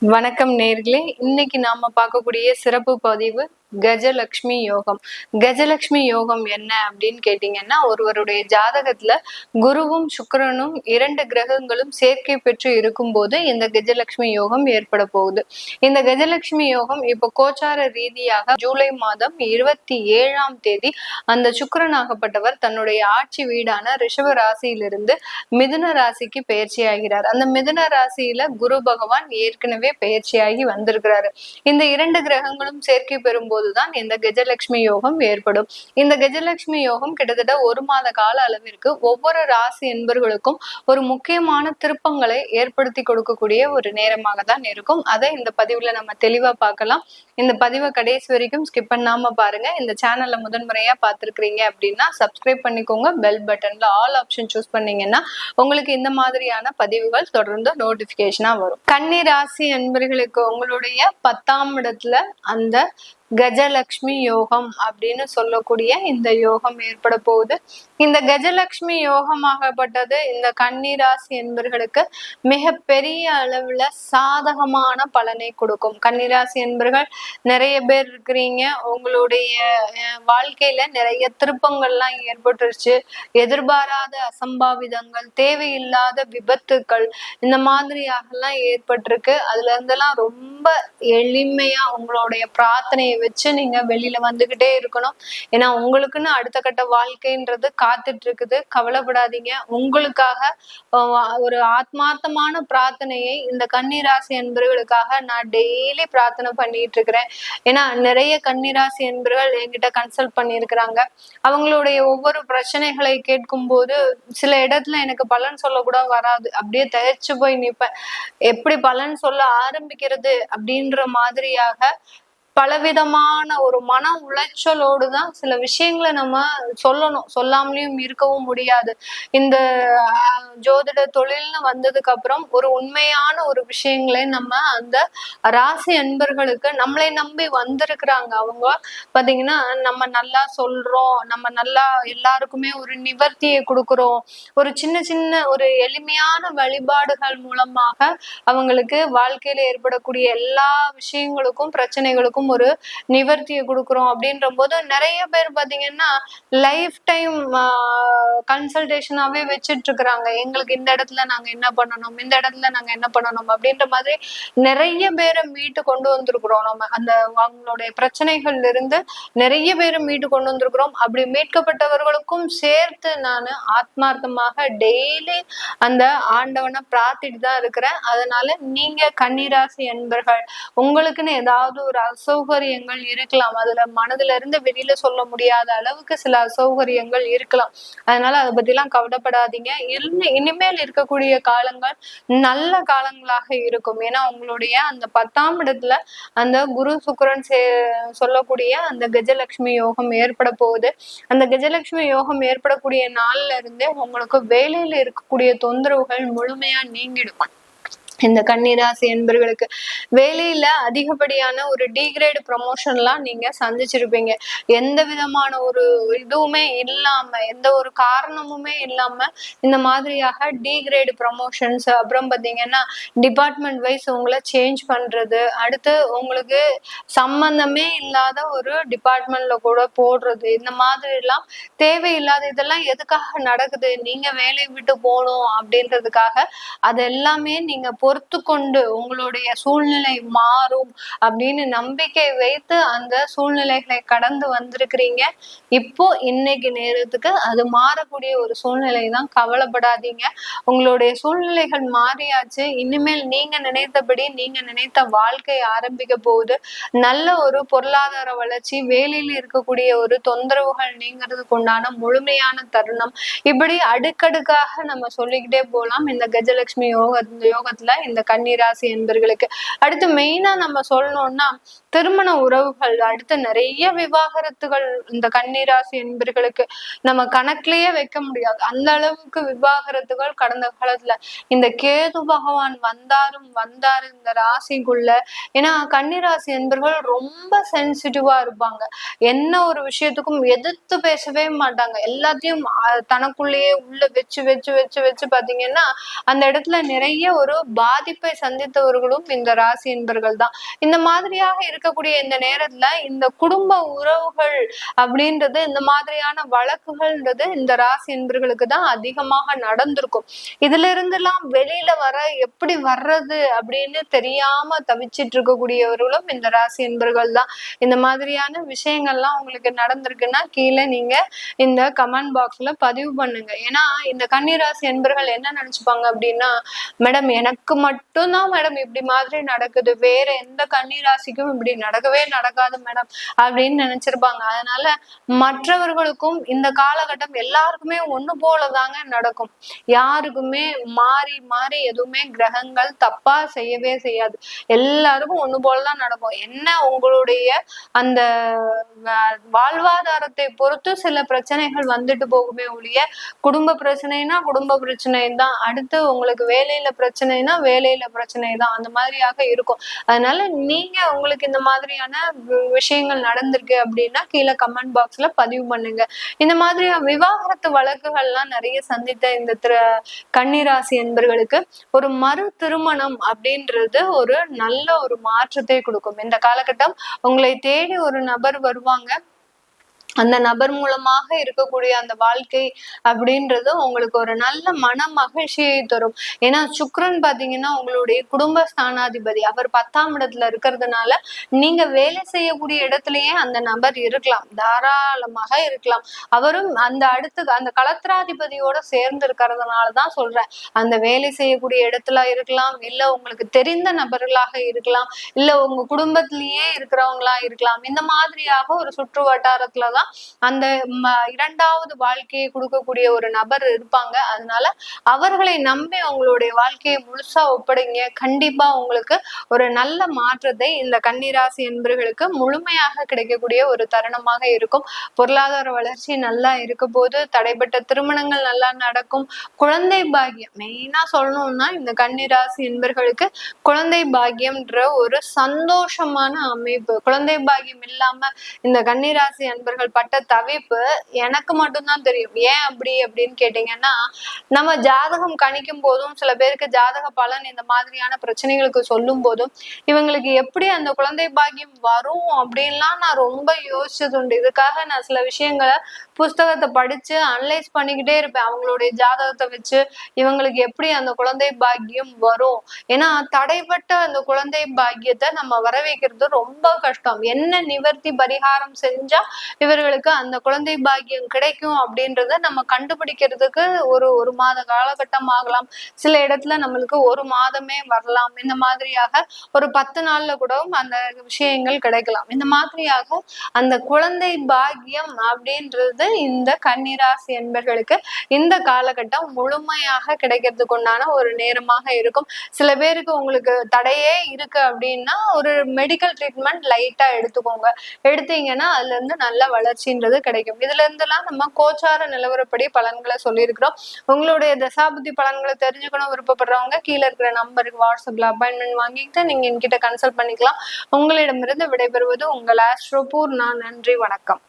வணக்கம் நேர்களே. இன்னைக்கு நாம பார்க்கக்கூடிய சிறப்பு பதிவு கஜலட்சுமி யோகம். கஜலட்சுமி யோகம் என்ன அப்படின்னு கேட்டீங்கன்னா, ஒருவருடைய ஜாதகத்துல குருவும் சுக்கிரனும் 2 கிரகங்களும் சேர்க்கை பெற்று இருக்கும்போது இந்த கஜலட்சுமி யோகம் ஏற்பட போகுது. இந்த கஜலட்சுமி யோகம் இப்போ கோச்சார ரீதியாக ஜூலை மாதம் 27ஆம் தேதி அந்த சுக்கிரனாகப்பட்டவர் தன்னுடைய ஆட்சி வீடான ரிஷப ராசியிலிருந்து மிதுன ராசிக்கு பயிற்சி ஆகிறார். அந்த மிதுன ராசியில குரு பகவான் ஏற்கனவே பயிற்சியாகி வந்திருக்கிறாரு. இந்த 2 கிரகங்களும் சேர்க்கை பெறும்போதுதான் இந்த கஜலட்சுமி யோகம் ஏற்படும். இந்த கஜலட்சுமி யோகம் கிட்டத்தட்ட 1 மாத கால அளவிற்கு ஒவ்வொரு ராசி என்பர்களுக்கும் ஒரு முக்கியமான திருப்பங்களை ஏற்படுத்தி கொடுக்கக்கூடிய ஒரு நேரமாக தான் இருக்கும். அதை இந்த பதிவுல நம்ம தெளிவா பார்க்கலாம். இந்த பதிவை கடைசி வரைக்கும் ஸ்கிப் பண்ணாம பாருங்க. இந்த சேனல்ல முதன்முறையா பார்த்திருக்கிறீங்க அப்படின்னா சப்ஸ்கிரைப் பண்ணிக்கோங்க. பெல் பட்டன்ல ஆல் ஆப்ஷன் சூஸ் பண்ணீங்கன்னா உங்களுக்கு இந்த மாதிரியான பதிவுகள் தொடர்ந்து நோட்டிபிகேஷனா வரும். கன்னி ராசி என்பர்களுக்கு உங்களுடைய 10ஆம் இடத்துல அந்த கஜலட்சுமி யோகம் அப்படின்னு சொல்லக்கூடிய இந்த யோகம் ஏற்பட போகுது. இந்த கஜலட்சுமி யோகமாகப்பட்டது இந்த கன்னிராசி என்பர்களுக்கு மிக பெரிய அளவுல சாதகமான பலனை கொடுக்கும். கன்னிராசி என்பர்கள் நிறைய பேர் இருக்கிறீங்க. உங்களுடைய வாழ்க்கையில நிறைய திருப்பங்கள்லாம் ஏற்பட்டுருச்சு. எதிர்பாராத அசம்பாவிதங்கள், தேவையில்லாத விபத்துக்கள் இந்த மாதிரியாகலாம் ஏற்பட்டிருக்கு. அதுல இருந்தெல்லாம் ரொம்ப எளிமையா உங்களுடைய பிரார்த்தனையை வச்சு நீங்க வெளியில வந்துகிட்டே இருக்கணும். ஏன்னா உங்களுக்குன்னு அடுத்த கட்ட வாழ்க்கைன்றது காத்துட்டு இருக்குது. கவலைப்படாதீங்க. உங்களுக்காக ஒரு ஆத்மார்த்தமான பிரார்த்தனையை இந்த கன்னிராசி என்பவர்களுக்காக நான் டெய்லி பிரார்த்தனை பண்ணிட்டு இருக்கிறேன். ஏன்னா நிறைய கன்னிராசி என்பவர்கள் என்கிட்ட கன்சல்ட் பண்ணியிருக்கிறாங்க. அவங்களுடைய ஒவ்வொரு பிரச்சனைகளை கேட்கும் போது சில இடத்துல எனக்கு பலன் சொல்ல கூட வராது. அப்படியே தயச்சு போய் நிற்பேன். எப்படி பலன் சொல்ல ஆரம்பிக்கிறது அப்படின்ற மாதிரியாக பலவிதமான ஒரு மன உளைச்சலோடு தான் சில விஷயங்களை நம்ம சொல்லணும். சொல்லாமலேயும் இருக்கவும் முடியாது. இந்த ஜோதிட தொழில்னு வந்ததுக்கு அப்புறம் ஒரு உண்மையான ஒரு விஷயங்களை நம்ம அந்த ராசி அன்பர்களுக்கு நம்மளை நம்பி வந்திருக்கிறாங்க. அவங்க பாத்தீங்கன்னா நம்ம நல்லா சொல்றோம், நம்ம நல்லா எல்லாருக்குமே ஒரு நிவர்த்தியை கொடுக்குறோம். ஒரு சின்ன சின்ன ஒரு எளிமையான வழிபாடுகள் மூலமாக அவங்களுக்கு வாழ்க்கையில ஏற்படக்கூடிய எல்லா விஷயங்களுக்கும் பிரச்சனைகளுக்கும் ஒரு நிவர்த்தியை கொடுக்குறோம். அப்படின்ற போது நிறைய பேர் பாத்தீங்கன்னா லைஃப் டைம் கன்சல்டேஷனாவே வச்சுட்டு இருக்கிறாங்க. எங்களுக்கு இந்த இடத்துல நாங்க என்ன பண்ணணும், இந்த இடத்துல நாங்க என்ன பண்ணணும் அப்படின்ற மாதிரி நிறைய பேரை மீட்டு கொண்டு வந்திருக்கிறோம். நம்ம அந்த அவங்களுடைய பிரச்சனைகள்ல இருந்து நிறைய பேரை மீட்டு கொண்டு வந்திருக்கிறோம். அப்படி மீட்கப்பட்டவர்களுக்கும் சேர்த்து நான் ஆத்மார்த்தமாக டெய்லி அந்த ஆண்டவனை பிரார்த்திட்டு தான் இருக்கிறேன். அதனால நீங்க கன்னிராசி என்பர்கள் உங்களுக்குன்னு ஏதாவது ஒரு அசௌகரியங்கள் இருக்கலாம். அதுல மனதுல இருந்து வெளியில சொல்ல முடியாத அளவுக்கு சில அசௌகரியங்கள் இருக்கலாம். அதனால அதை பத்தி எல்லாம் கவலைப்படாதீங்க. இனிமேல் இருக்கக்கூடிய காலங்கள் நல்ல காலங்களாக இருக்கும். ஏன்னா உங்களுடைய அந்த 10ஆம் இடத்துல அந்த குரு சுக்கிரன் சொல்லக்கூடிய அந்த கஜலட்சுமி யோகம் ஏற்பட போகுது. அந்த கஜலட்சுமி யோகம் ஏற்படக்கூடிய நாள்ல இருந்தே உங்களுக்கு வேலையில இருக்கக்கூடிய தொந்தரவுகள் முழுமையா நீங்கிடும். இந்த கன்னிராசி என்பர்களுக்கு வேலையில அதிகப்படியான ஒரு டிகிரேட் ப்ரமோஷன்லாம் நீங்க சந்திச்சிருப்பீங்க. எந்த விதமான ஒரு இதுவுமே இல்லாம, எந்த ஒரு காரணமுமே இல்லாம இந்த மாதிரியாக டிகிரேட் ப்ரமோஷன்ஸ், அப்புறம் பாத்தீங்கன்னா டிபார்ட்மெண்ட் வைஸ் உங்களை சேஞ்ச் பண்றது, அடுத்து உங்களுக்கு சம்பந்தமே இல்லாத ஒரு டிபார்ட்மெண்ட்ல கூட போடுறது, இந்த மாதிரி எல்லாம் தேவையில்லாத இதெல்லாம் எதுக்காக நடக்குது, நீங்க வேலையை விட்டு போகணும் அப்படின்றதுக்காக அது எல்லாமே நீங்க பொறுத்து கொண்டு உங்களுடைய சூழ்நிலை மாறும் அப்படின்னு நம்பிக்கை வைத்து அந்த சூழ்நிலைகளை கடந்து வந்திருக்கிறீங்க. இப்போ இன்னைக்கு நேரத்துக்கு அது மாறக்கூடிய ஒரு சூழ்நிலை தான். கவலைப்படாதீங்க. உங்களுடைய சூழ்நிலைகள் மாறியாச்சு. இனிமேல் நீங்க நினைத்தபடி நீங்க நினைத்த வாழ்க்கை ஆரம்பிக்க போகுது. நல்ல ஒரு பொருளாதார வளர்ச்சி, வேலையில் இருக்கக்கூடிய ஒரு தொந்தரவுகள் நீங்கிறதுக்கு உண்டான முழுமையான தருணம், இப்படி அடுக்கடுக்காக நம்ம சொல்லிக்கிட்டே போகலாம் இந்த கஜலட்சுமி யோகத்துல இந்த கன்னிராசி என்பர்களுக்கு. அடுத்து மெயினா நம்ம சொல்லணும்னா திருமண உறவுகள், அடுத்து நிறைய விவாகரத்துகள் இந்த கன்னிராசி என்பர்களுக்கு நம்ம கணக்குலயே வைக்க முடியாது. அந்த அளவுக்கு விவாகரத்துகள் கடந்த காலத்துல இந்த கேது பகவான் வந்தாரு இந்த ராசிக்குள்ள. ஏன்னா கன்னிராசி என்பர்கள் ரொம்ப சென்சிட்டிவா இருப்பாங்க. என்ன ஒரு விஷயத்துக்கும் எதிர்த்து பேசவே மாட்டாங்க. எல்லாத்தையும் தனக்குள்ளேயே உள்ள வச்சு வச்சு வச்சு வச்சு பாத்தீங்கன்னா அந்த இடத்துல நிறைய ஒரு பாதிப்பை சந்தித்தவர்களும் இந்த ராசி என்பர்கள் தான். இந்த மாதிரியாக இருக்கக்கூடிய இந்த நேரத்துல இந்த குடும்ப உறவுகள் அப்படின்றது, இந்த மாதிரியான வழக்குகள்ன்றது இந்த ராசி என்பர்களுக்கு தான் அதிகமாக நடந்திருக்கும். இதுல இருந்தெல்லாம் வெளியில வர எப்படி வர்றது அப்படின்னு தெரியாம தவிச்சிட்டு இருக்கக்கூடியவர்களும் இந்த ராசி என்பர்கள் தான். இந்த மாதிரியான விஷயங்கள்லாம் உங்களுக்கு நடந்திருக்குன்னா கீழே நீங்க இந்த கமெண்ட் பாக்ஸ்ல பதிவு பண்ணுங்க. ஏன்னா இந்த கன்னிராசி என்பர்கள் என்ன நினைச்சுப்பாங்க அப்படின்னா, மேடம் எனக்கு மட்டும்தான் மேடம் இப்படி மாதிரி நடக்குது, வேற எந்த கன்னிராசிக்கும் இப்படி நடக்கவே நடக்காது மேடம் அப்படின்னு நினைச்சிருப்பாங்க. அதனால மற்றவர்களுக்கும் இந்த காலகட்டம் எல்லாருக்குமே ஒண்ணு போலதாங்க நடக்கும். யாருக்குமே மாறி மாறி எதுவுமே கிரகங்கள் தப்பா செய்யவே செய்யாது. எல்லாருக்கும் ஒண்ணு போலதான் நடக்கும். என்ன உங்களுடைய அந்த வாழ்வாதாரத்தை பொறுத்து சில பிரச்சனைகள் வந்துட்டு போகுமே ஒழிய, குடும்ப பிரச்சனைனா குடும்ப பிரச்சனை தான், அடுத்து உங்களுக்கு வேலையில பிரச்சனைனா வேலையில பிரச்சனை தான், அந்த மாதிரியாக இருக்கும். அதனால நீங்க உங்களுக்கு இந்த மாதிரியான விஷயங்கள் நடந்திருக்கு அப்படின்னா கீழே கமெண்ட் பாக்ஸ்ல பதிவு பண்ணுங்க. இந்த மாதிரி விவாகரத்து வழக்குகள்லாம் நிறைய சந்தித்த இந்த கன்னிராசி என்பர்களுக்கு ஒரு மறு திருமணம் அப்படின்றது ஒரு நல்ல ஒரு மாற்றத்தை கொடுக்கும். இந்த காலகட்டம் உங்களை தேடி ஒரு நபர் வருவாங்க. அந்த நபர் மூலமாக இருக்கக்கூடிய அந்த வாழ்க்கை அப்படின்றது உங்களுக்கு ஒரு நல்ல மன மகிழ்ச்சியை தரும். ஏன்னா சுக்கிரன் பாத்தீங்கன்னா உங்களுடைய குடும்ப ஸ்தானாதிபதி, அவர் 10ஆம் இடத்துல இருக்கிறதுனால நீங்க வேலை செய்யக்கூடிய இடத்துலயே அந்த நபர் இருக்கலாம், தாராளமாக இருக்கலாம். அவரும் அந்த அந்த களத்திராதிபதியோட சேர்ந்து இருக்கிறதுனாலதான் சொல்றேன். அந்த வேலை செய்யக்கூடிய இடத்துல இருக்கலாம், இல்ல உங்களுக்கு தெரிந்த நபர்களாக இருக்கலாம், இல்ல உங்க குடும்பத்திலேயே இருக்கிறவங்களா இருக்கலாம். இந்த மாதிரியாக ஒரு சுற்று வட்டாரத்துலதான் அந்த இரண்டாவது வாழ்க்கையை கொடுக்கக்கூடிய ஒரு நபர் இருப்பாங்க. அதனால அவர்களை நம்பி உங்களுடைய வாழ்க்கையை முழுசா ஒப்படைங்க. கண்டிப்பா உங்களுக்கு ஒரு நல்ல மாற்றத்தை இந்த கன்னிராசி என்பர்களுக்கு முழுமையாக கிடைக்கக்கூடிய ஒரு தருணமாக இருக்கும். பொருளாதார வளர்ச்சி நல்லா இருக்க போது, தடைப்பட்ட திருமணங்கள் நல்லா நடக்கும். குழந்தை பாக்கியம் மெயினா சொல்லணும்னா இந்த கன்னிராசி என்பர்களுக்கு குழந்தை பாக்கியம்ன்ற ஒரு சந்தோஷமான அமைப்பு. குழந்தை பாக்கியம் இல்லாம இந்த கன்னிராசி அன்பர்கள் பட்ட தவிப்பு எனக்கு மட்டும்தான் தெரியும். ஏன் அப்படின்னு கேட்டீங்கன்னா, நம்ம ஜாதகம் கணிக்கும் போதும் சில பேருக்கு ஜாதக பலன் இந்த மாதிரியான பிரச்சனைகளுக்கு சொல்லும் போதும் இவங்களுக்கு எப்படி அந்த குழந்தை பாக்கியம் வரும் அப்படின்லாம் நான் ரொம்ப யோசிச்சது உண்டு. இதுக்காக நான் சில விஷயங்களை புஸ்தகத்தை படிச்சு அனலைஸ் பண்ணிக்கிட்டே இருப்பேன். அவங்களுடைய ஜாதகத்தை வச்சு இவங்களுக்கு எப்படி அந்த குழந்தை பாக்கியம் வரும். ஏன்னா தடைப்பட்ட அந்த குழந்தை பாக்கியத்தை நம்ம வர வைக்கிறது ரொம்ப கஷ்டம். என்ன நிவர்த்தி பரிகாரம் செஞ்சா இவர்களுக்கு அந்த குழந்தை பாக்கியம் கிடைக்கும் அப்படின்றத நம்ம கண்டுபிடிக்கிறதுக்கு ஒரு மாத காலகட்டம் ஆகலாம். சில இடத்துல நம்மளுக்கு ஒரு மாதமே வரலாம். இந்த மாதிரியாக ஒரு 10 நாள்ல கூட அந்த விஷயங்கள் கிடைக்கலாம். இந்த மாதிரியாக அந்த குழந்தை பாக்கியம் அப்படின்றது இந்த கன்னிராசி என்பர்களுக்கு இந்த காலகட்டம் முழுமையாக கிடைக்கிறதுக்கு உண்டான ஒரு நேரமாக இருக்கும். சில பேருக்கு உங்களுக்கு தடையே இருக்கு அப்படின்னா ஒரு மெடிக்கல் ட்ரீட்மெண்ட் லைட்டா எடுத்துக்கோங்க. எடுத்தீங்கன்னா அதுல இருந்து நல்ல வளர்ச்சின்றது கிடைக்கும். இதுல இருந்தெல்லாம் நம்ம கோச்சார நிலவரப்படி பலன்களை சொல்லியிருக்கிறோம். உங்களுடைய தசாபுத்தி பலன்களை தெரிஞ்சுக்கணும் விருப்பப்படுறவங்க கீழே இருக்கிற நம்பருக்கு வாட்ஸ்அப்ல அப்பாயின்மெண்ட் வாங்கிட்டு நீங்க என்கிட்ட கன்சல்ட் பண்ணிக்கலாம். உங்களிடமிருந்து விடைபெறுவது உங்கள் ஆஸ்ட்ரோபூர். நான் நன்றி, வணக்கம்.